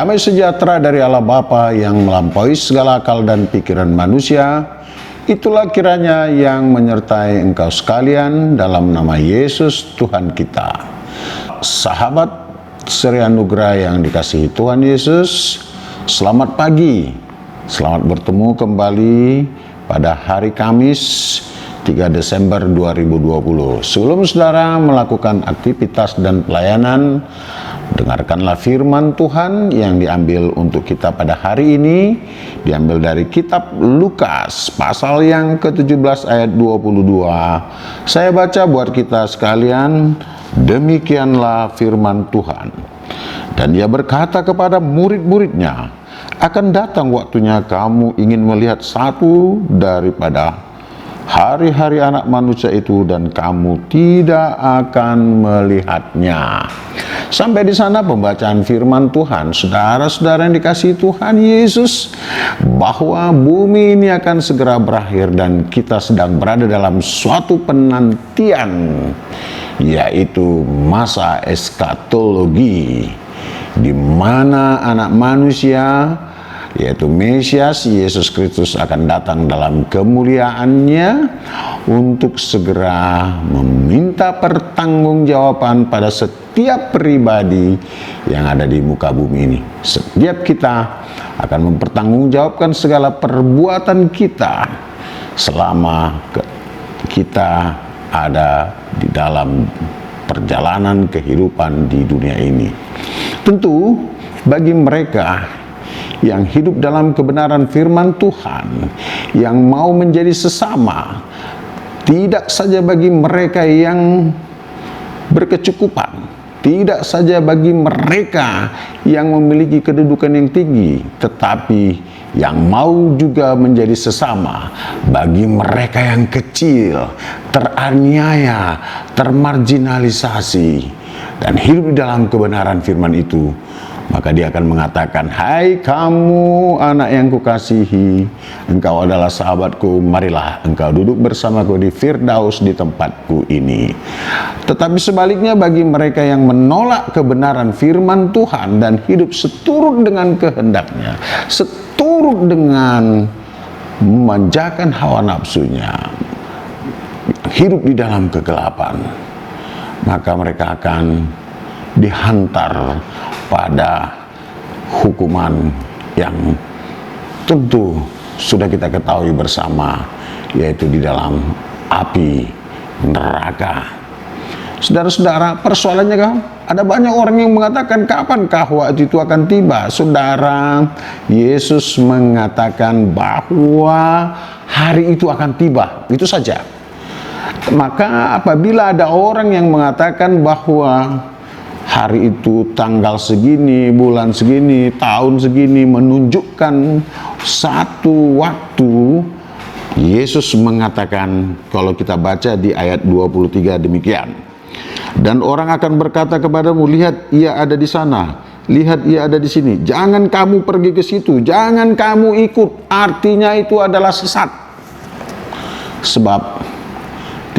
Damai sejahtera dari Allah Bapa yang melampaui segala akal dan pikiran manusia, itulah kiranya yang menyertai engkau sekalian dalam nama Yesus Tuhan kita. Sahabat Seri Anugerah yang dikasihi Tuhan Yesus, selamat pagi. Selamat bertemu kembali pada hari Kamis 3 Desember 2020. Sebelum saudara melakukan aktivitas dan pelayanan, dengarkanlah firman Tuhan yang diambil untuk kita pada hari ini, diambil dari kitab Lukas pasal yang ke-17 ayat 22. Saya baca buat kita sekalian, demikianlah firman Tuhan. Dan ia berkata kepada murid-muridnya, akan datang waktunya kamu ingin melihat satu daripada hari-hari anak manusia itu dan kamu tidak akan melihatnya. Sampai di sana pembacaan firman Tuhan. Saudara-saudara yang dikasihi Tuhan Yesus, bahwa bumi ini akan segera berakhir dan kita sedang berada dalam suatu penantian, yaitu masa eskatologi, di mana anak manusia, yaitu Mesias Yesus Kristus, akan datang dalam kemuliaannya untuk segera meminta pertanggungjawaban pada setiap pribadi yang ada di muka bumi ini. Setiap kita akan mempertanggungjawabkan segala perbuatan kita selama kita ada di dalam perjalanan kehidupan di dunia ini. Tentu bagi mereka yang hidup dalam kebenaran firman Tuhan, yang mau menjadi sesama, tidak saja bagi mereka yang berkecukupan, tidak saja bagi mereka yang memiliki kedudukan yang tinggi, tetapi yang mau juga menjadi sesama bagi mereka yang kecil, teraniaya, termarginalisasi, dan hidup di dalam kebenaran firman itu. Maka dia akan mengatakan, hai kamu anak yang kukasihi, engkau adalah sahabatku, marilah engkau duduk bersamaku di Firdaus di tempatku ini. Tetapi sebaliknya bagi mereka yang menolak kebenaran firman Tuhan dan hidup seturut dengan kehendaknya, seturut dengan memanjakan hawa nafsunya, hidup di dalam kegelapan, maka mereka akan dihantar pada hukuman yang tentu sudah kita ketahui bersama, yaitu di dalam api neraka. Saudara-saudara, persoalannya kan ada banyak orang yang mengatakan kapankah waktu itu akan tiba. Saudara, Yesus mengatakan bahwa hari itu akan tiba, itu saja. Maka apabila ada orang yang mengatakan bahwa hari itu tanggal segini, bulan segini, tahun segini menunjukkan satu waktu, Yesus mengatakan, kalau kita baca di ayat 23 demikian, dan orang akan berkata kepadamu, lihat ia ada di sana, lihat ia ada di sini, jangan kamu pergi ke situ, jangan kamu ikut. Artinya itu adalah sesat, sebab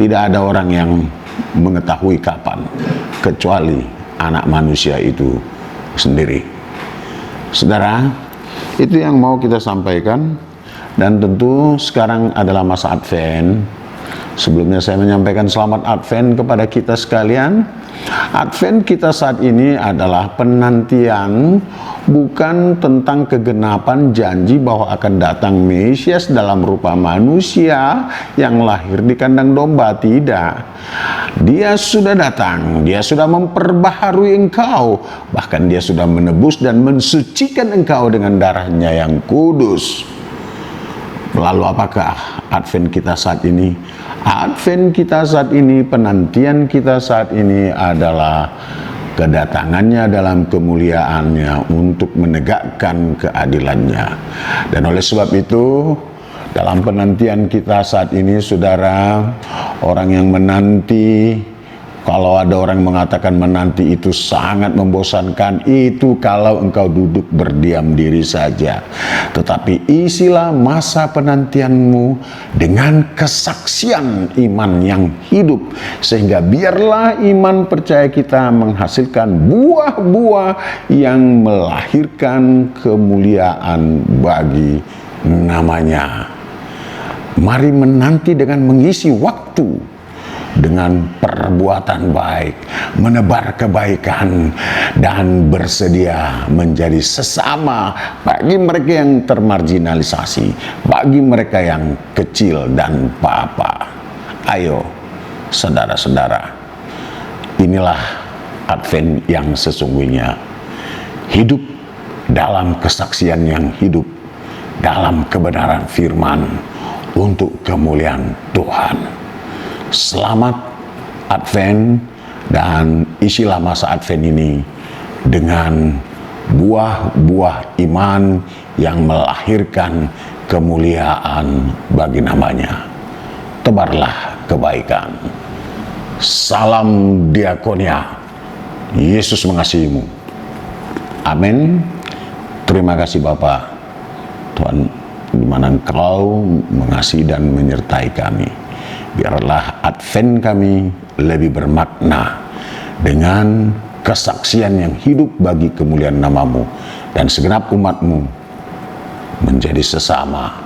tidak ada orang yang mengetahui kapan kecuali anak manusia itu sendiri. Saudara, itu yang mau kita sampaikan. Dan tentu sekarang adalah masa Advent. Sebelumnya saya menyampaikan selamat Advent kepada kita sekalian. Advent kita saat ini adalah penantian, bukan tentang kegenapan janji bahwa akan datang Mesias dalam rupa manusia yang lahir di kandang domba. Tidak. Dia sudah datang, dia sudah memperbaharui engkau, bahkan dia sudah menebus dan mensucikan engkau dengan darahnya yang kudus. Lalu apakah Advent kita saat ini? Advent kita saat ini, penantian kita saat ini adalah kedatangannya dalam kemuliaannya untuk menegakkan keadilannya. Dan oleh sebab itu, dalam penantian kita saat ini, saudara, orang yang menanti Kalau ada orang mengatakan menanti itu sangat membosankan, itu kalau engkau duduk berdiam diri saja. Tetapi isilah masa penantianmu dengan kesaksian iman yang hidup, sehingga biarlah iman percaya kita menghasilkan buah-buah yang melahirkan kemuliaan bagi namanya. Mari menanti dengan mengisi waktu dengan perbuatan baik, menebar kebaikan, dan bersedia menjadi sesama bagi mereka yang termarginalisasi, bagi mereka yang kecil dan papa. Ayo, saudara-saudara, inilah Advent yang sesungguhnya. Hidup dalam kesaksian yang hidup, dalam kebenaran firman, untuk kemuliaan Tuhan. Selamat Advent, dan isilah masa Advent ini dengan buah-buah iman yang melahirkan kemuliaan bagi namanya. Tebarlah kebaikan. Salam diakonia. Yesus mengasihimu. Amin. Terima kasih Bapa. Tuhan, di mana Engkau mengasihi dan menyertai kami. Biarlah Advent kami lebih bermakna dengan kesaksian yang hidup bagi kemuliaan nama-Mu, dan segenap umat-Mu menjadi sesama,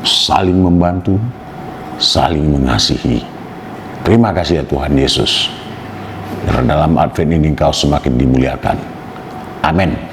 saling membantu, saling mengasihi. Terima kasih ya Tuhan Yesus. Biar dalam Advent ini Engkau semakin dimuliakan. Amin.